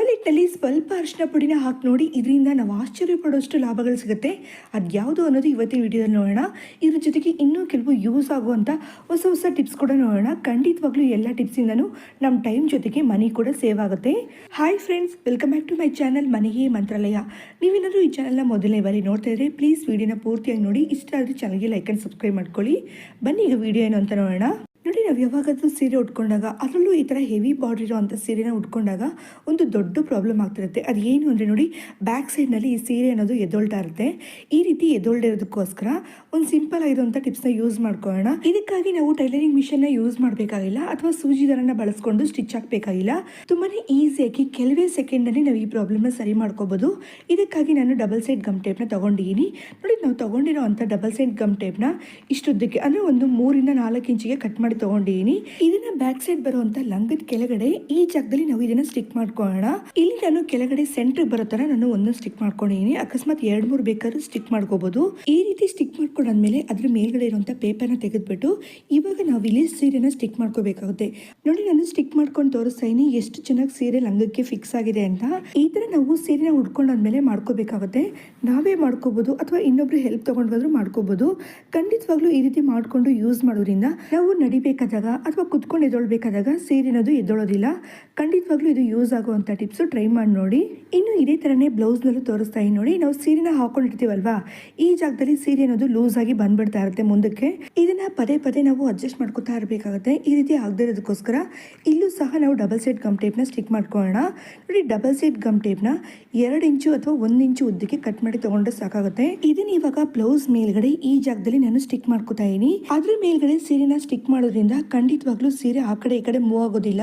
ಆಮ್ಲೆಟ್ನಲ್ಲಿ ಸ್ವಲ್ಪ ಅರಿಶಿನ ಪುಡಿನ ಹಾಕಿ ನೋಡಿ. ಇದರಿಂದ ನಾವು ಆಶ್ಚರ್ಯ ಪಡೋಷ್ಟು ಲಾಭಗಳು ಸಿಗುತ್ತೆ. ಅದು ಯಾವುದು ಅನ್ನೋದು ಇವತ್ತಿನ ವಿಡಿಯೋದಲ್ಲಿ ನೋಡೋಣ. ಇದ್ರ ಜೊತೆಗೆ ಇನ್ನೂ ಕೆಲವು ಯೂಸ್ ಆಗುವಂಥ ಹೊಸ ಹೊಸ ಟಿಪ್ಸ್ ಕೂಡ ನೋಡೋಣ. ಖಂಡಿತವಾಗ್ಲೂ ಎಲ್ಲ ಟಿಪ್ಸಿಂದನೂ ನಮ್ಮ ಟೈಮ್ ಜೊತೆಗೆ ಮನಿ ಕೂಡ ಸೇವ್ ಆಗುತ್ತೆ. Hi friends, welcome back to my channel ಮನೆಗೆ ಮಂತ್ರಾಲಯ. ನೀವೇನಾದರೂ ಈ ಚಾನಲ್ನ ಮೊದಲನೇ ಬಾರಿ ನೋಡ್ತಾ ಇದ್ರೆ ಪ್ಲೀಸ್ ವಿಡಿಯೋನ ಪೂರ್ತಿಯಾಗಿ ನೋಡಿ. ಇಷ್ಟ ಆದರೆ ಚಾನಲ್ಗೆ ಲೈಕ್ ಆ್ಯಂಡ್ ಸಬ್ಸ್ಕ್ರೈಬ್ ಮಾಡ್ಕೊಳ್ಳಿ. ಬನ್ನಿ ಈಗ ವಿಡಿಯೋ ಏನು ಅಂತ ನೋಡೋಣ. ನೋಡಿ, ನಾವು ಯಾವಾಗಾದ್ರೂ ಸೀರೆ ಉಟ್ಕೊಂಡಾಗ, ಅದರಲ್ಲೂ ಈ ಥರ ಹೆವಿ ಬಾರ್ಡರ್ ಇರೋವಂಥ ಸೀರೆನ ಉಟ್ಕೊಂಡಾಗ ಒಂದು ದೊಡ್ಡ ಪ್ರಾಬ್ಲಮ್ ಆಗ್ತಿರುತ್ತೆ. ಅದು ಏನು ಅಂದರೆ ನೋಡಿ, ಬ್ಯಾಕ್ ಸೈಡ್ನಲ್ಲಿ ಈ ಸೀರೆ ಅನ್ನೋದು ಎದ್ದೊಳ್ತಾ ಇರುತ್ತೆ. ಈ ರೀತಿ ಎದ್ದೊಳ್ದಿರೋದಕ್ಕೋಸ್ಕರ ಒಂದು ಸಿಂಪಲ್ ಆಗಿರುವಂಥ ಟಿಪ್ಸ್ನ ಯೂಸ್ ಮಾಡ್ಕೊಳ್ಳೋಣ. ಇದಕ್ಕಾಗಿ ನಾವು ಟೈಲರಿಂಗ್ ಮಿಷನ್ನ ಯೂಸ್ ಮಾಡಬೇಕಾಗಿಲ್ಲ ಅಥವಾ ಸೂಜಿ ದಾರನ ಬಳಸ್ಕೊಂಡು ಸ್ಟಿಚ್ ಹಾಕಬೇಕಾಗಿಲ್ಲ. ತುಂಬಾ ಈಸಿಯಾಗಿ ಕೆಲವೇ ಸೆಕೆಂಡಲ್ಲಿ ನಾವು ಈ ಪ್ರಾಬ್ಲಮ್ನ ಸರಿ ಮಾಡ್ಕೋಬೋದು. ಇದಕ್ಕಾಗಿ ನಾನು ಡಬಲ್ ಸೈಡ್ ಗಮ್ ಟೇಪ್ನ ತೊಗೊಂಡಿದ್ದೀನಿ. ನೋಡಿ, ನಾವು ತೊಗೊಂಡಿರೋ ಅಂಥ ಡಬಲ್ ಸೈಡ್ ಗಮ್ ಟೇಪ್ನ ಇಷ್ಟುದ್ದಕ್ಕೆ ಅಂದರೆ ಒಂದು 3 ಇಂದ 4 ಇಂಚಿಗೆ ಕಟ್ ಮಾಡಿ ತಗೊಂಡಿದ್ದೀನಿ. ಇದನ್ನ ಬ್ಯಾಕ್ ಸೈಡ್ ಬರುವಂತ ಲಂಗದ ಕೆಳಗಡೆ ಈ ಜಾಗದಲ್ಲಿ ನಾವು ಇದನ್ನ ಸ್ಟಿಕ್ ಮಾಡ್ಕೊಳ್ಳೋಣ. ಇಲ್ಲಿ ನಾನು ಕೆಳಗಡೆ ಸೆಂಟರ್ ಬರೋ ತರ ನಾನು ಒಂದೊಂದು ಸ್ಟಿಕ್ ಮಾಡ್ಕೊಂಡಿದ್ದೀನಿ. ಅಕಸ್ಮಾತ್ 2-3 ಬೇಕಾದ್ರೂ ಸ್ಟಿಕ್ ಮಾಡ್ಕೋಬಹುದು. ಈ ರೀತಿ ಸ್ಟಿಕ್ ಮಾಡ್ಕೊಂಡಾದ್ಮೇಲೆ ಅದ್ರ ಮೇಲ್ಗಡೆ ಇರುವಂತ ಪೇಪರ್ನ ತೆಗೆದ್ಬಿಟ್ಟು ಇವಾಗ ನಾವು ಇಲ್ಲಿ ಸೀರೆನ ಸ್ಟಿಕ್ ಮಾಡ್ಕೋಬೇಕಾಗುತ್ತೆ. ನೋಡಿ, ನಾನು ಸ್ಟಿಕ್ ಮಾಡ್ಕೊಂಡು ತೋರಿಸ್ತಾ ಇದೀನಿ ಎಷ್ಟು ಚೆನ್ನಾಗಿ ಸೀರೆ ಲಂಗಕ್ಕೆ ಫಿಕ್ಸ್ ಆಗಿದೆ ಅಂತ. ಈ ತರ ನಾವು ಸೀರೆನ ಉಟ್ಕೊಂಡಾದ್ಮೇಲೆ ಮಾಡ್ಕೋಬೇಕಾಗುತ್ತೆ. ನಾವೇ ಮಾಡ್ಕೋಬಹುದು ಅಥವಾ ಇನ್ನೊಬ್ರು ಹೆಲ್ಪ್ ತಗೊಂಡ್ರು ಮಾಡ್ಕೋಬಹುದು. ಖಂಡಿತವಾಗ್ಲೂ ಈ ರೀತಿ ಮಾಡ್ಕೊಂಡು ಯೂಸ್ ಮಾಡೋದ್ರಿಂದ ನಾವು ಬೇಕಾದಾಗ ಅಥವಾ ಕುತ್ಕೊಂಡು ಎದ್ದೊಳ್ಬೇಕಾದಾಗ ಸೀರೆ ಅನ್ನೋದು ಎದ್ದೊಳೋದಿಲ್ಲ. ಖಂಡಿತವಾಗ್ಲೂ ಇದು ಯೂಸ್ ಆಗುವಂಥ ಟಿಪ್ಸು, ಟ್ರೈ ಮಾಡಿ ನೋಡಿ. ಇನ್ನು ಇದೇ ಥರನೇ ಬ್ಲೌಸ್ನಲ್ಲೂ ತೋರಿಸ್ತಾ ಇದ್ದೀನಿ ನೋಡಿ. ನಾವು ಸೀರೆನ ಹಾಕೊಂಡಿರ್ತೀವಲ್ವಾ, ಈ ಜಾಗದಲ್ಲಿ ಸೀರೆ ಅನ್ನೋದು ಲೂಸ್ ಆಗಿ ಬಂದ್ಬಿಡ್ತಾ ಇರುತ್ತೆ ಮುಂದಕ್ಕೆ. ಇದನ್ನ ಪದೇ ಪದೇ ನಾವು ಅಡ್ಜಸ್ಟ್ ಮಾಡ್ಕೊತಾ ಇರಬೇಕಾಗುತ್ತೆ. ಈ ರೀತಿ ಆಗದೆ ಇರೋದಕ್ಕೋಸ್ಕರ ಇಲ್ಲೂ ಸಹ ನಾವು ಡಬಲ್ ಸೈಡ್ ಗಮ್ ಟೇಪ್ನ ಸ್ಟಿಕ್ ಮಾಡ್ಕೊಳ್ಳೋಣ. ನೋಡಿ, ಡಬಲ್ ಸೈಡ್ ಗಮ್ ಟೇಪ್ನ 2 ಇಂಚು ಅಥವಾ 1 ಇಂಚು ಉದ್ದಕ್ಕೆ ಕಟ್ ಮಾಡಿ ತಗೊಂಡ್ರೆ ಸಾಕಾಗುತ್ತೆ. ಇದನ್ನ ಇವಾಗ ಬ್ಲೌಸ್ ಮೇಲ್ಗಡೆ ಈ ಜಾಗದಲ್ಲಿ ನಾನು ಸ್ಟಿಕ್ ಮಾಡ್ಕೊತಾ ಇದೀನಿ. ಅದ್ರ ಮೇಲ್ಗಡೆ ಸೀರೆನ ಸ್ಟಿಕ್ ಮಾಡೋದ್ರಿಂದ ಖಂಡಿತವಾಗ್ಲೂ ಸೀರೆ ಆ ಕಡೆ ಈ ಕಡೆ ಮೂವ್ ಆಗೋದಿಲ್ಲ.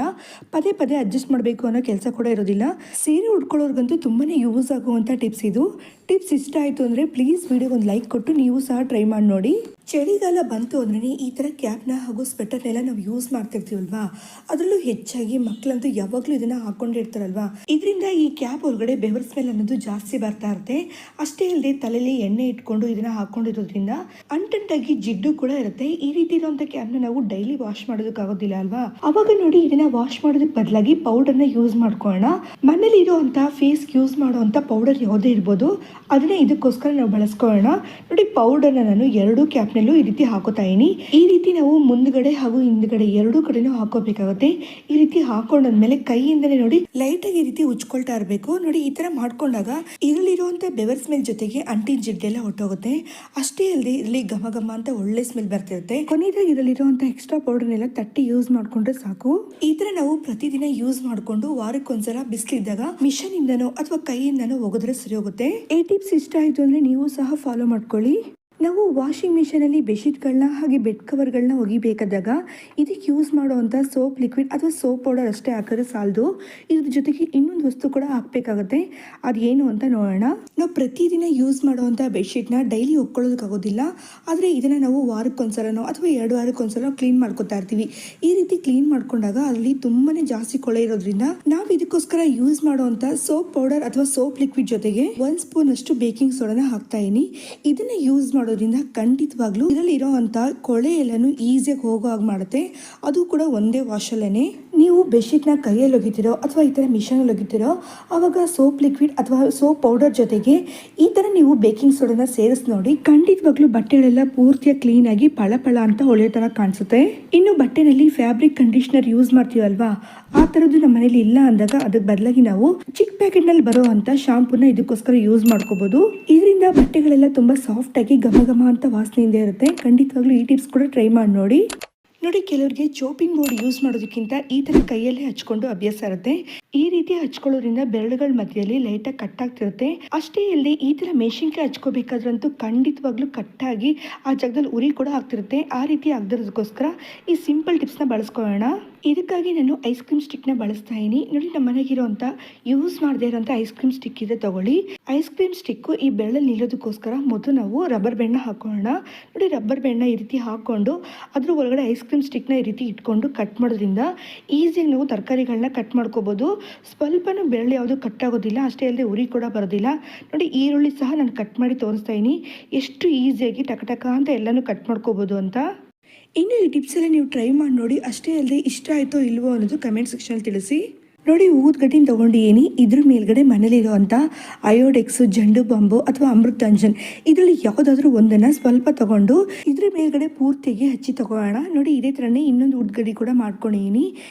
ಪದೇ ಪದೇ ಅಡ್ಜಸ್ಟ್ ಮಾಡಬೇಕು ಅನ್ನೋ ಕೆಲಸ ಕೂಡ ಇರೋದಿಲ್ಲ. ಸೀರೆ ಉಟ್ಕೊಳ್ಳೋರ್ಗಂತೂ ತುಂಬಾನೇ ಯೂಸ್ ಆಗುವಂತ ಟಿಪ್ಸ್ ಇದು. ಟಿಪ್ಸ್ ಇಷ್ಟ ಆಯ್ತು ಅಂದ್ರೆ ಪ್ಲೀಸ್ ವಿಡಿಯೋಗೆ ಒಂದು ಲೈಕ್ ಕೊಟ್ಟು ನೀವು ಸಹ ಟ್ರೈ ಮಾಡಿ ನೋಡಿ. ಚಳಿಗಾಲ ಬಂತು ಅಂದ್ರೆ ಈ ತರ ಕ್ಯಾಪ್ನ ಹಾಗೂ ಸ್ವೆಟರ್ನೆಲ್ಲ ನಾವು ಯೂಸ್ ಮಾಡ್ತಿರ್ತೀವಲ್ವಾ, ಅದರಲ್ಲೂ ಹೆಚ್ಚಾಗಿ ಮಕ್ಕಳಂತೂ ಯಾವಾಗ್ಲೂ ಇದನ್ನ ಹಾಕೊಂಡಿರ್ತಾರಲ್ವಾ. ಇದರಿಂದ ಈ ಕ್ಯಾಪ್ ಒಳಗಡೆ ಬೆವರ್ ಸ್ಮೆಲ್ ಅನ್ನೋದು ಜಾಸ್ತಿ ಬರ್ತಾ ಇರುತ್ತೆ. ಅಷ್ಟೇ ಅಲ್ಲದೆ ತಲೆಯಲ್ಲಿ ಎಣ್ಣೆ ಇಟ್ಕೊಂಡು ಇದನ್ನ ಹಾಕೊಂಡಿರೋದ್ರಿಂದ ಅಂಟಂಟಾಗಿ ಜಿಡ್ಡು ಕೂಡ ಇರುತ್ತೆ. ಈ ರೀತಿ ಇರುವಂತ ಕ್ಯಾಪ್ನ ನಾವು ಡೈಲಿ ವಾಶ್ ಮಾಡೋದಕ್ಕಾಗೋದಿಲ್ಲ ಅಲ್ವಾ. ಅವಾಗ ನೋಡಿ, ಇದನ್ನ ವಾಶ್ ಮಾಡೋದಕ್ಕೆ ಬದಲಾಗಿ ಪೌಡರ್ನ ಯೂಸ್ ಮಾಡ್ಕೊಳ್ಳೋಣ. ಮನೇಲಿ ಇರುವಂತ ಫೇಸ್ ಯೂಸ್ ಮಾಡುವಂತ ಪೌಡರ್ ಯಾವುದೇ ಇರ್ಬೋದು, ಅದನ್ನ ಇದಕ್ಕೋಸ್ಕರ ನಾವು ಬಳಸ್ಕೊಳ್ಳೋಣ. ನೋಡಿ, ಪೌಡರ್ನ ನಾನು 2 ಕ್ಯಾಪ್ನಲ್ಲೂ ಈ ರೀತಿ ಹಾಕೋತಾ ಇದೀನಿ. ಈ ರೀತಿ ನಾವು ಮುಂದ್ಗಡೆ ಹಾಗೂ ಹಿಂದ್ಗಡೆ 2 ಕಡೆನೂ ಹಾಕೋಬೇಕಾಗುತ್ತೆ. ಈ ರೀತಿ ಹಾಕೊಂಡಾದ್ಮೇಲೆ ಕೈಯಿಂದನೇ ನೋಡಿ ಲೈಟ್ ಆಗಿ ಈ ರೀತಿ ಉಜ್ಕೊಳ್ತಾ ಇರಬೇಕು. ನೋಡಿ, ಈ ತರ ಮಾಡ್ಕೊಂಡಾಗ ಇದರಲ್ಲಿರುವಂತ ಬೆವರ್ ಸ್ಮೆಲ್ ಜೊತೆಗೆ ಅಂಟಿನ ಜಿಡ್ಡೆಲ್ಲ ಹೊಟ್ಟೋಗುತ್ತೆ. ಅಷ್ಟೇ ಅಲ್ಲದೆ ಇದರಲ್ಲಿ ಘಮ ಘಮ ಅಂತ ಒಳ್ಳೆ ಸ್ಮೆಲ್ ಬರ್ತಿರುತ್ತೆ. ಕೊನೆಯದಾಗಿ ಇದರಲ್ಲಿರುವಂತ ಎಕ್ಸ್ಟ್ರಾ ಪೌಡರ್ನೆಲ್ಲ ತಟ್ಟಿ ಯೂಸ್ ಮಾಡ್ಕೊಂಡ್ರೆ ಸಾಕು. ಈ ತರ ನಾವು ಪ್ರತಿದಿನ ಯೂಸ್ ಮಾಡ್ಕೊಂಡು ವಾರಕ್ಕೊಂದ್ಸಲ ಬಿಸಿಲಿದ್ದಾಗ ಮಿಷನ್ ಇಂದನೋ ಅಥವಾ ಕೈಯಿಂದನೋ ಒಗೆದ್ರೆ ಸರಿ ಹೋಗುತ್ತೆ. ಈ ಟಿಪ್ಸ್ ಇಷ್ಟ ಆಯ್ತು ಅಂದ್ರೆ ನೀವು ಸಹ ಫಾಲೋ ಮಾಡ್ಕೊಳ್ಳಿ. ನಾವು ವಾಷಿಂಗ್ ಮಿಷಿನಲ್ಲಿ ಬೆಡ್ಶೀಟ್ಗಳನ್ನ ಹಾಗೆ ಬೆಡ್ ಕವರ್ಗಳನ್ನ ಒಗಿಬೇಕಾದಾಗ ಇದಕ್ಕೆ ಯೂಸ್ ಮಾಡುವಂಥ ಸೋಪ್ ಲಿಕ್ವಿಡ್ ಅಥವಾ ಸೋಪ್ ಪೌಡರ್ ಅಷ್ಟೇ ಹಾಕಿದ್ರೆ ಸಾಲದು. ಇದ್ರ ಜೊತೆಗೆ ಇನ್ನೊಂದು ವಸ್ತು ಕೂಡ ಹಾಕಬೇಕಾಗುತ್ತೆ. ಅದೇನು ಅಂತ ನೋಡೋಣ. ನಾವು ಪ್ರತಿದಿನ ಯೂಸ್ ಮಾಡುವಂಥ ಬೆಡ್ಶೀಟ್ನ ಡೈಲಿ ಒಕ್ಕೊಳ್ಳೋದಕ್ಕಾಗೋದಿಲ್ಲ. ಆದರೆ ಇದನ್ನು ನಾವು ವಾರಕ್ಕೊಂದ್ಸಲನೋ ಅಥವಾ 2 ವಾರಕ್ಕೊಂದ್ಸಲ ಕ್ಲೀನ್ ಮಾಡ್ಕೊತಾ ಇರ್ತೀವಿ. ಈ ರೀತಿ ಕ್ಲೀನ್ ಮಾಡ್ಕೊಂಡಾಗ ಅಲ್ಲಿ ತುಂಬಾ ಜಾಸ್ತಿ ಕೊಳೆ ಇರೋದ್ರಿಂದ ನಾವು ಇದಕ್ಕೋಸ್ಕರ ಯೂಸ್ ಮಾಡುವಂಥ ಸೋಪ್ ಪೌಡರ್ ಅಥವಾ ಸೋಪ್ ಲಿಕ್ವಿಡ್ ಜೊತೆಗೆ 1 ಸ್ಪೂನ್ ಅಷ್ಟು ಬೇಕಿಂಗ್ ಸೋಡಾನ ಹಾಕ್ತಾ ಇದೀನಿ. ಇದನ್ನ ಯೂಸ್ ಮಾಡೋದ್ರಿಂದ ಖಂಡಿತವಾಗ್ಲೂ ಇದರಲ್ಲಿ ಇರೋವಂಥ ಕೊಳೆ ಎಲ್ಲಾನು ಈಸಿಯಾಗಿ ಹೋಗೋ ಹಾಗೆ ಮಾಡುತ್ತೆ. ಅದು ಕೂಡ ಒಂದೇ ವಾಶಲ್ಲೇನೆ. ನೀವು ಬೆಡ್ಶೀಟ್ನ ಕೈಯಲ್ಲಿ ಒಗಿತಿರೋ ಅಥವಾ ಈ ಥರ ಮಿಷನಲ್ಲಿ ಒಗಿತಿರೋ ಆವಾಗ ಸೋಪ್ ಲಿಕ್ವಿಡ್ ಅಥವಾ ಸೋಪ್ ಪೌಡರ್ ಜೊತೆಗೆ ಈ ಥರ ನೀವು ಬೇಕಿಂಗ್ ಸೋಡಾನ ಸೇರಿಸಿ ನೋಡಿ. ಖಂಡಿತವಾಗ್ಲೂ ಬಟ್ಟೆಗಳೆಲ್ಲ ಪೂರ್ತಿಯಾಗಿ ಕ್ಲೀನ್ ಆಗಿ ಪಳ ಅಂತ ಹೊಳೆಯೋ ಥರ ಕಾಣಿಸುತ್ತೆ. ಇನ್ನು ಬಟ್ಟೆನಲ್ಲಿ ಫ್ಯಾಬ್ರಿಕ್ ಕಂಡೀಷನರ್ ಯೂಸ್ ಮಾಡ್ತೀವಲ್ವಾ, ಆ ಥರದ್ದು ನಮ್ಮ ಮನೇಲಿ ಇಲ್ಲ ಅಂದಾಗ ಅದಕ್ಕೆ ಬದಲಾಗಿ ನಾವು ಚಿಕ್ಕ ಪ್ಯಾಕೆಟ್ನಲ್ಲಿ ಬರೋ ಅಂಥ ಶಾಂಪೂನ ಇದಕ್ಕೋಸ್ಕರ ಯೂಸ್ ಮಾಡ್ಕೋಬಹುದು. ಇದರಿಂದ ಬಟ್ಟೆಗಳೆಲ್ಲ ತುಂಬಾ ಸಾಫ್ಟ್ ಆಗಿ ಘಮ ಘಮ ಅಂತ ವಾಸನೆಯಿಂದ ಇರುತ್ತೆ. ಖಂಡಿತವಾಗ್ಲೂ ಈ ಟಿಪ್ಸ್ ಕೂಡ ಟ್ರೈ ಮಾಡಿ ನೋಡಿ. ನೋಡಿ, ಕೆಲವರಿಗೆ ಚೋಪಿಂಗ್ ಬೋರ್ಡ್ ಯೂಸ್ ಮಾಡೋದಕ್ಕಿಂತ ಈ ಥರ ಕೈಯಲ್ಲೇ ಹಚ್ಕೊಂಡು ಅಭ್ಯಾಸ ಇರುತ್ತೆ. ಈ ರೀತಿ ಹಚ್ಕೊಳ್ಳೋದ್ರಿಂದ ಬೆರಳುಗಳ ಮಧ್ಯದಲ್ಲಿ ಲೈಟಾಗಿ ಕಟ್ ಆಗ್ತಿರುತ್ತೆ. ಅಷ್ಟೇ ಅಲ್ಲದೆ ಈ ಥರ ಮೆಷಿನ್ಗೆ ಹಚ್ಕೋಬೇಕಾದ್ರಂತೂ ಖಂಡಿತವಾಗ್ಲೂ ಕಟ್ಟಾಗಿ ಆ ಜಾಗದಲ್ಲಿ ಉರಿ ಕೂಡ ಆಗ್ತಿರುತ್ತೆ. ಆ ರೀತಿ ಆಗದಿರೋದಕ್ಕೋಸ್ಕರ ಈ ಸಿಂಪಲ್ ಟಿಪ್ಸ್ನ ಬಳಸ್ಕೊಳ್ಳೋಣ. ಇದಕ್ಕಾಗಿ ನಾನು ಐಸ್ ಕ್ರೀಮ್ ಸ್ಟಿಕ್ನ ಬಳಸ್ತಾ ಇದೀನಿ. ನೋಡಿ, ನಮ್ಮ ಮನೆಗಿರೋಂಥ ಯೂಸ್ ಮಾಡದೇ ಇರೋಂಥ ಐಸ್ ಕ್ರೀಮ್ ಸ್ಟಿಕ್ ಇದೆ ತಗೊಳ್ಳಿ. ಐಸ್ ಕ್ರೀಮ್ ಸ್ಟಿಕ್ಕು ಈ ಬೆರಳಲ್ಲಿ ನಿಲ್ಲೋದಕ್ಕೋಸ್ಕರ ಮೊದಲು ನಾವು ರಬ್ಬರ್ ಬ್ಯಾಂಡ್ನ ಹಾಕೊಳ್ಳೋಣ. ನೋಡಿ, ರಬ್ಬರ್ ಬ್ಯಾಂಡ್ನ ಈ ರೀತಿ ಹಾಕ್ಕೊಂಡು ಅದ್ರ ಒಳಗಡೆ ಐಸ್ ಕ್ರೀಮ್ ಸ್ಟಿಕ್ನ ಈ ರೀತಿ ಇಟ್ಕೊಂಡು ಕಟ್ ಮಾಡೋದ್ರಿಂದ ಈಸಿಯಾಗಿ ನಾವು ತರಕಾರಿಗಳನ್ನ ಕಟ್ ಮಾಡ್ಕೋಬೋದು. ಸ್ವಲ್ಪನೂ ಬೆರಳು ಯಾವುದು ಕಟ್ ಆಗೋದಿಲ್ಲ. ಅಷ್ಟೇ ಅಲ್ಲದೆ ಉರಿ ಕೂಡ ಬರೋದಿಲ್ಲ. ನೋಡಿ, ಈರುಳ್ಳಿ ಸಹ ನಾನು ಕಟ್ ಮಾಡಿ ತೋರಿಸ್ತಾ ಇದೀನಿ. ಎಷ್ಟು ಈಸಿಯಾಗಿ ಟಕ ಅಂತ ಎಲ್ಲನೂ ಕಟ್ ಮಾಡ್ಕೋಬೋದು ಅಂತ. ಇನ್ನು ಈ ಟಿಪ್ಸ್ ಎಲ್ಲ ನೀವು ಟ್ರೈ ಮಾಡಿ ನೋಡಿ. ಅಷ್ಟೇ ಅಲ್ಲದೆ ಇಷ್ಟ ಆಯಿತೋ ಇಲ್ವೋ ಅನ್ನೋದು ಕಮೆಂಟ್ ಸೆಕ್ಷನಲ್ಲಿ ತಿಳಿಸಿ. ನೋಡಿ ಊದ್ಗಡ್ಡಿನ ತೊಗೊಂಡಿದ್ದೀನಿ. ಇದ್ರ ಮೇಲ್ಗಡೆ ಮನೇಲಿರುವಂಥ ಅಯೋಡೆಕ್ಸ್, ಜಂಡು ಬಾಂಬು ಅಥವಾ ಅಮೃತಾಂಜನ್ ಇದರಲ್ಲಿ ಯಾವುದಾದ್ರೂ ಒಂದನ್ನು ಸ್ವಲ್ಪ ತಗೊಂಡು ಇದ್ರ ಮೇಲ್ಗಡೆ ಪೂರ್ತಿಯಾಗಿ ಹಚ್ಚಿ ತಗೋಣ. ನೋಡಿ ಇದೇ ಥರನೇ ಇನ್ನೊಂದು ಊದ್ಗಡ್ಡಿ ಕೂಡ ಮಾಡ್ಕೊಂಡಿದ್ದೀನಿ.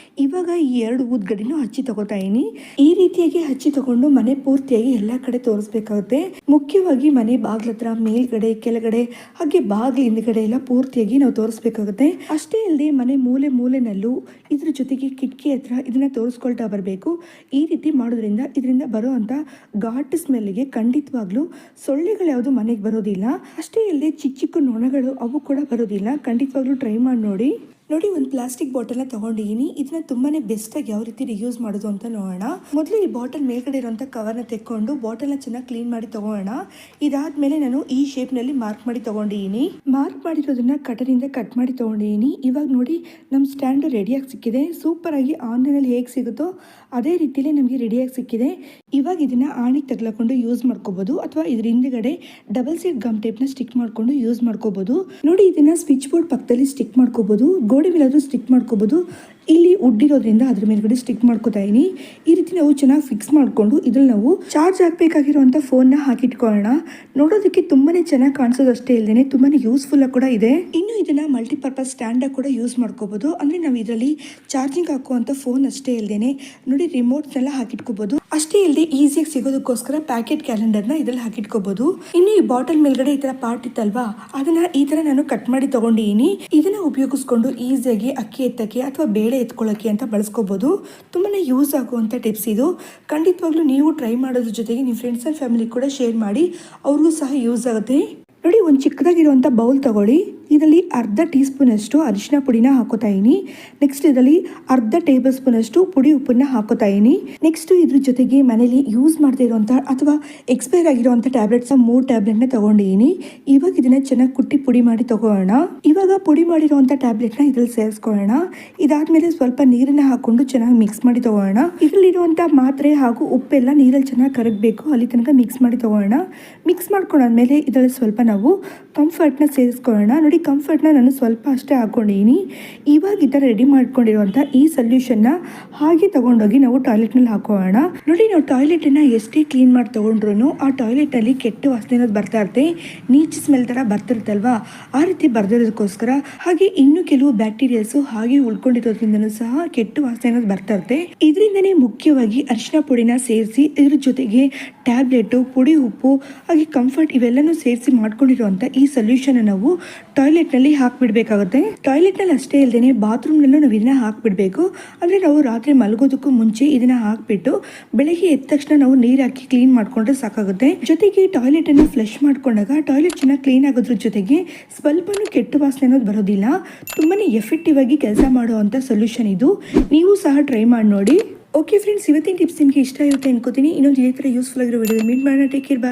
ಇವಾಗ ಈ 2 ಊದ್ಗಡ್ಡಿನೂ ಹಚ್ಚಿ ತಗೋತಾ ಇದೀನಿ. ಈ ರೀತಿಯಾಗಿ ಹಚ್ಚಿ ತಗೊಂಡು ಮನೆ ಪೂರ್ತಿಯಾಗಿ ಎಲ್ಲ ಕಡೆ ತೋರಿಸ್ಬೇಕಾಗುತ್ತೆ. ಮುಖ್ಯವಾಗಿ ಮನೆ ಬಾಗ್ಲ ಹತ್ರ, ಮೇಲ್ಗಡೆ, ಕೆಳಗಡೆ, ಹಾಗೆ ಬಾಗಿಲು ಹಿಂದ್ಗಡೆ ಎಲ್ಲ ಪೂರ್ತಿಯಾಗಿ ನಾವು ತೋರಿಸ್ಬೇಕಾಗುತ್ತೆ. ಅಷ್ಟೇ ಅಲ್ಲದೆ ಮನೆ ಮೂಲೆ ಮೂಲೆನಲ್ಲೂ ಇದ್ರ ಜೊತೆಗೆ ಕಿಟಕಿ ಹತ್ರ ಇದನ್ನ ತೋರಿಸ್ಕೊಳ್ತಾ ಬರಬೇಕು. ಈ ರೀತಿ ಮಾಡೋದ್ರಿಂದ ಇದರಿಂದ ಬರುವಂಥ ಘಾಟ್ ಸ್ಮೆಲ್ಗೆ ಖಂಡಿತವಾಗ್ಲೂ ಸೊಳ್ಳೆಗಳು ಯಾವುದು ಮನೆಗೆ ಬರೋದಿಲ್ಲ. ಅಷ್ಟೇ ಅಲ್ಲದೆ ಚಿಕ್ಕ ಚಿಕ್ಕ ನೊಣಗಳು ಅವು ಕೂಡ ಬರೋದಿಲ್ಲ. ಖಂಡಿತವಾಗ್ಲೂ ಟ್ರೈ ಮಾಡಿ ನೋಡಿ. ನೋಡಿ ಒಂದು ಪ್ಲಾಸ್ಟಿಕ್ ಬಾಟಲ್ನ ತಗೊಂಡಿದ್ದೀನಿ. ಇದನ್ನ ತುಂಬಾನೇ ಬೆಸ್ಟಾಗಿ ಯಾವ ರೀತಿ ರಿಯೂಸ್ ಮಾಡೋದು ಅಂತ ನೋಡೋಣ. ಮೊದಲು ಈ ಬಾಟಲ್ ಮೇಲ್ಗಡೆ ಇರುವಂಥ ಕವರ್ನ ತೆಕ್ಕೊಂಡು ಬಾಟಲ್ನ ಚೆನ್ನಾಗಿ ಕ್ಲೀನ್ ಮಾಡಿ ತಗೋಣ. ಇದಾದ್ಮೇಲೆ ನಾನು ಈ ಶೇಪ್ನಲ್ಲಿ ಮಾರ್ಕ್ ಮಾಡಿ ತಗೊಂಡಿದ್ದೀನಿ. ಮಾರ್ಕ್ ಮಾಡಿರೋದನ್ನ ಕಟರಿಂದ ಕಟ್ ಮಾಡಿ ತಗೊಂಡಿದ್ದೀನಿ. ಇವಾಗ ನೋಡಿ ನಮ್ಮ ಸ್ಟ್ಯಾಂಡ್ ರೆಡಿಯಾಗಿ ಸಿಕ್ಕಿದೆ. ಸೂಪರ್ ಆಗಿ ಆನ್ಲೈನಲ್ಲಿ ಹೇಗೆ ಸಿಗುತ್ತೋ ಅದೇ ರೀತಿಯಲ್ಲೇ ನಮಗೆ ರೆಡಿಯಾಗಿ ಸಿಕ್ಕಿದೆ. ಇವಾಗ ಇದನ್ನ ಆಣಿಗೆ ತಗ್ಲಾಕೊಂಡು ಯೂಸ್ ಮಾಡ್ಕೋಬಹುದು ಅಥವಾ ಇದ್ರ ಹಿಂದ್ಗಡೆ ಡಬಲ್ ಸೈಡ್ ಗಮ್ ಟೇಪ್ನ ಸ್ಟಿಕ್ ಮಾಡ್ಕೊಂಡು ಯೂಸ್ ಮಾಡ್ಕೋಬಹುದು. ನೋಡಿ ಇದನ್ನ ಸ್ವಿಚ್ ಬೋರ್ಡ್ ಪಕ್ಕದಲ್ಲಿ ಸ್ಟಿಕ್ ಮಾಡ್ಕೋಬಹುದು, ಗೋಡೆ ಮೇಲಾದ್ರೂ ಸ್ಟಿಕ್ ಮಾಡ್ಕೋಬಹುದು. ಇಲ್ಲಿ ಉಡ್ಡಿರೋದ್ರಿಂದ ಅದ್ರ ಮೇಲ್ಗಡೆ ಸ್ಟಿಕ್ ಮಾಡ್ಕೋತಾ ಇದೀನಿ. ಈ ರೀತಿ ನಾವು ಚೆನ್ನಾಗಿ ಫಿಕ್ಸ್ ಮಾಡ್ಕೊಂಡು ಇದ್ರಲ್ಲಿ ನಾವು ಚಾರ್ಜ್ ಹಾಕ್ಬೇಕಾಗಿರುವಂತ ಫೋನ್ನ ಹಾಕಿಟ್ಕೊಳ್ಳೋಣ. ನೋಡೋದಕ್ಕೆ ತುಂಬಾನೇ ಚೆನ್ನಾಗಿ ಕಾಣಿಸೋದು ಅಷ್ಟೇ ಇಲ್ಲದೇನೆ ತುಂಬಾನೇ ಯೂಸ್ಫುಲ್ ಕೂಡ ಇದೆ. ಇನ್ನು ಇದನ್ನ ಮಲ್ಟಿಪರ್ಪಸ್ ಸ್ಟ್ಯಾಂಡ್ ಕೂಡ ಯೂಸ್ ಮಾಡ್ಕೋಬಹುದು. ಅಂದ್ರೆ ನಾವು ಇದರಲ್ಲಿ ಚಾರ್ಜಿಂಗ್ ಹಾಕುವಂತ ಫೋನ್ ಅಷ್ಟೇ ಇಲ್ಲದೇನೆ ನೋಡಿ ರಿಮೋಟ್ಸ್ ಎಲ್ಲ ಹಾಕಿಟ್ಕೋಬಹುದು. ಅಷ್ಟೇ ಇಲ್ಲದೆ ಈಸಿಯಾಗಿ ಸಿಗೋದಕ್ಕೋಸ್ಕರ ಪ್ಯಾಕೆಟ್ ಕ್ಯಾಲೆಂಡರ್ನ ಇದ್ರಲ್ಲಿ ಹಾಕಿಟ್ಕೋಬಹುದು. ಇನ್ನು ಈ ಬಾಟಲ್ ಮೇಲ್ಗಡೆ ಈ ತರ ಪಾರ್ಟ್ ಇತ್ತಲ್ವಾ, ಅದನ್ನ ಈ ತರ ನಾನು ಕಟ್ ಮಾಡಿ ತಗೊಂಡಿದ್ದೀನಿ. ಇದನ್ನ ಉಪಯೋಗಿಸ್ಕೊಂಡು ಈಸಿಯಾಗಿ ಅಕ್ಕಿ ಎತ್ತಕ್ಕೆ ಅಥವಾ ಬೇಳೆ ಎತ್ಕೊಳ್ಳೋಕೆ ಅಂತ ಬಳಸ್ಕೋಬಹುದು. ತುಂಬಾನೇ ಯೂಸ್ ಆಗುವಂತ ಟಿಪ್ಸ್ ಇದು. ಖಂಡಿತವಾಗ್ಲೂ ನೀವು ಟ್ರೈ ಮಾಡೋದ್ರ ಜೊತೆಗೆ ನಿಮ್ಮ ಫ್ರೆಂಡ್ಸ್ ಅಂಡ್ ಫ್ಯಾಮಿಲಿ ಕೂಡ ಶೇರ್ ಮಾಡಿ, ಅವ್ರಿಗೂ ಸಹ ಯೂಸ್ ಆಗುತ್ತೆ. ನೋಡಿ ಒಂದು ಚಿಕ್ಕದಾಗಿರುವಂಥ ಬೌಲ್ ತಗೊಳ್ಳಿ. ಇದರಲ್ಲಿ ಅರ್ಧ ಟೀ ಸ್ಪೂನ್ ಅಷ್ಟು ಅರಿಶಿನ ಪುಡಿನ ಹಾಕೋತಾ ಇದೀನಿ. ನೆಕ್ಸ್ಟ್ ಇದರಲ್ಲಿ ಅರ್ಧ ಟೇಬಲ್ ಸ್ಪೂನ್ ಅಷ್ಟು ಪುಡಿ ಉಪ್ಪನ್ನ ಹಾಕೋತಾ ಇದೀನಿ. ನೆಕ್ಸ್ಟ್ ಇದ್ರ ಜೊತೆಗೆ ಮನೇಲಿ ಯೂಸ್ ಮಾಡದೇ ಇರುವಂತ ಅಥವಾ ಎಕ್ಸ್ಪೈರ್ ಆಗಿರುವಂತ ಟ್ಯಾಬ್ಲೆಟ್ಸ್ 3 ಟ್ಯಾಬ್ಲೆಟ್ನ ತಗೊಂಡಿದ್ದೀನಿ. ಇವಾಗ ಇದನ್ನ ಚೆನ್ನಾಗಿ ಕುಟ್ಟಿ ಪುಡಿ ಮಾಡಿ ತಗೋಣ. ಇವಾಗ ಪುಡಿ ಮಾಡಿರುವಂತ ಟ್ಯಾಬ್ಲೆಟ್ನ ಇದ್ರಲ್ಲಿ ಸೇರಿಸ್ಕೊಳ್ಳೋಣ. ಇದಾದ್ಮೇಲೆ ಸ್ವಲ್ಪ ನೀರನ್ನ ಹಾಕೊಂಡು ಚೆನ್ನಾಗಿ ಮಿಕ್ಸ್ ಮಾಡಿ ತಗೋಣ. ಇದರಲ್ಲಿರುವಂತ ಮಾತ್ರೆ ಹಾಗೂ ಉಪ್ಪೆಲ್ಲ ನೀರಲ್ಲಿ ಚೆನ್ನಾಗಿ ಕರಗಬೇಕು, ಅಲ್ಲಿ ತನಕ ಮಿಕ್ಸ್ ಮಾಡಿ ತಗೋಣ. ಮಿಕ್ಸ್ ಮಾಡ್ಕೊಂಡಾದ್ಮೇಲೆ ಇದರಲ್ಲಿ ಸ್ವಲ್ಪ ನಾವು ಕಂಫರ್ಟ್ನ ಸೇರಿಸ್ಕೊಳ್ಳೋಣ. ನೋಡಿ ಕಂಫರ್ಟ್ನ ನಾನು ಸ್ವಲ್ಪ ಅಷ್ಟೇ ಹಾಕೊಂಡಿದ್ದೀನಿ. ಇವಾಗ ಈ ಥರ ರೆಡಿ ಮಾಡ್ಕೊಂಡಿರುವಂಥ ಈ ಸೊಲ್ಯೂಷನ್ನ ಹಾಗೆ ತಗೊಂಡೋಗಿ ನಾವು ಟಾಯ್ಲೆಟ್ನಲ್ಲಿ ಹಾಕೋಣ. ನೋಡಿ ನಾವು ಟಾಯ್ಲೆಟನ್ನು ಎಷ್ಟೇ ಕ್ಲೀನ್ ಮಾಡಿ ತೊಗೊಂಡ್ರು ಆ ಟಾಯ್ಲೆಟಲ್ಲಿ ಕೆಟ್ಟ ವಾಸನೆ ಅನ್ನೋದು ಬರ್ತಾ ಇರುತ್ತೆ. ನೀಚ್ ಸ್ಮೆಲ್ ಥರ ಬರ್ತಿರುತ್ತಲ್ವಾ, ಆ ರೀತಿ ಬರ್ದಿರೋದಕ್ಕೋಸ್ಕರ ಹಾಗೆ ಇನ್ನು ಕೆಲವು ಬ್ಯಾಕ್ಟೀರಿಯಾಸು ಹಾಗೆ ಉಳ್ಕೊಂಡಿರೋದ್ರಿಂದನೂ ಸಹ ಕೆಟ್ಟ ವಾಸನೆ ಅನ್ನೋದು ಬರ್ತಾ ಇರುತ್ತೆ. ಇದರಿಂದನೇ ಮುಖ್ಯವಾಗಿ ಅರಿಶಿನ ಪುಡಿನ ಸೇರಿಸಿ ಇದ್ರ ಜೊತೆಗೆ ಟ್ಯಾಬ್ಲೆಟು, ಪುಡಿ ಉಪ್ಪು ಹಾಗೆ ಕಂಫರ್ಟ್ ಇವೆಲ್ಲನೂ ಸೇರಿಸಿ ಮಾಡ್ಕೊಂಡಿರುವಂಥ ಈ ಸೊಲ್ಯೂಷನ್ ನಾವು ಟಾಯ್ಲೆಟ್ನಲ್ಲಿ ಹಾಕ್ಬಿಡ್ಬೇಕಾಗುತ್ತೆ. ಟಾಯ್ಲೆಟ್ನಲ್ಲಿ ಅಷ್ಟೇ ಇಲ್ಲದೇ ಬಾತ್ರೂಮ್ನಲ್ಲೂ ನಾವು ಇದನ್ನ ಹಾಕ್ಬಿಡ್ಬೇಕು. ಅಂದರೆ ನಾವು ರಾತ್ರಿ ಮಲಗೋದಕ್ಕೂ ಮುಂಚೆ ಇದನ್ನ ಹಾಕ್ಬಿಟ್ಟು ಬೆಳಗ್ಗೆ ಎದ್ದ ತಕ್ಷಣ ನಾವು ನೀರು ಹಾಕಿ ಕ್ಲೀನ್ ಮಾಡ್ಕೊಂಡ್ರೆ ಸಾಕಾಗುತ್ತೆ. ಜೊತೆಗೆ ಟಾಯ್ಲೆಟ್ ಅನ್ನು ಫ್ಲಶ್ ಮಾಡ್ಕೊಂಡಾಗ ಟಾಯ್ಲೆಟ್ ಚೆನ್ನಾಗಿ ಕ್ಲೀನ್ ಆಗೋದ್ರ ಜೊತೆಗೆ ಸ್ವಲ್ಪನೂ ಕೆಟ್ಟ ವಾಸನೆ ಅನ್ನೋದು ಬರೋದಿಲ್ಲ. ತುಂಬಾನೇ ಎಫೆಕ್ಟಿವ್ ಆಗಿ ಕೆಲಸ ಮಾಡುವಂಥ ಸೊಲ್ಯೂಷನ್ ಇದು. ನೀವು ಸಹ ಟ್ರೈ ಮಾಡಿ ನೋಡಿ. ಓಕೆ ಫ್ರೆಂಡ್ಸ್, ಇವತ್ತಿನ ಟಿಪ್ಸ್ ನಿಮಗೆ ಇಷ್ಟ ಇರುತ್ತೆ ಅನ್ಕೋತೀನಿ. ಇನ್ನೊಂದು ಇದೇ ಥರ ಯೂಸ್ಫುಲ್ ಆಗಿರೋ ವಿಡಿಯೋ ಮೀಟ್ ಮಾಡೋಣ. Take care.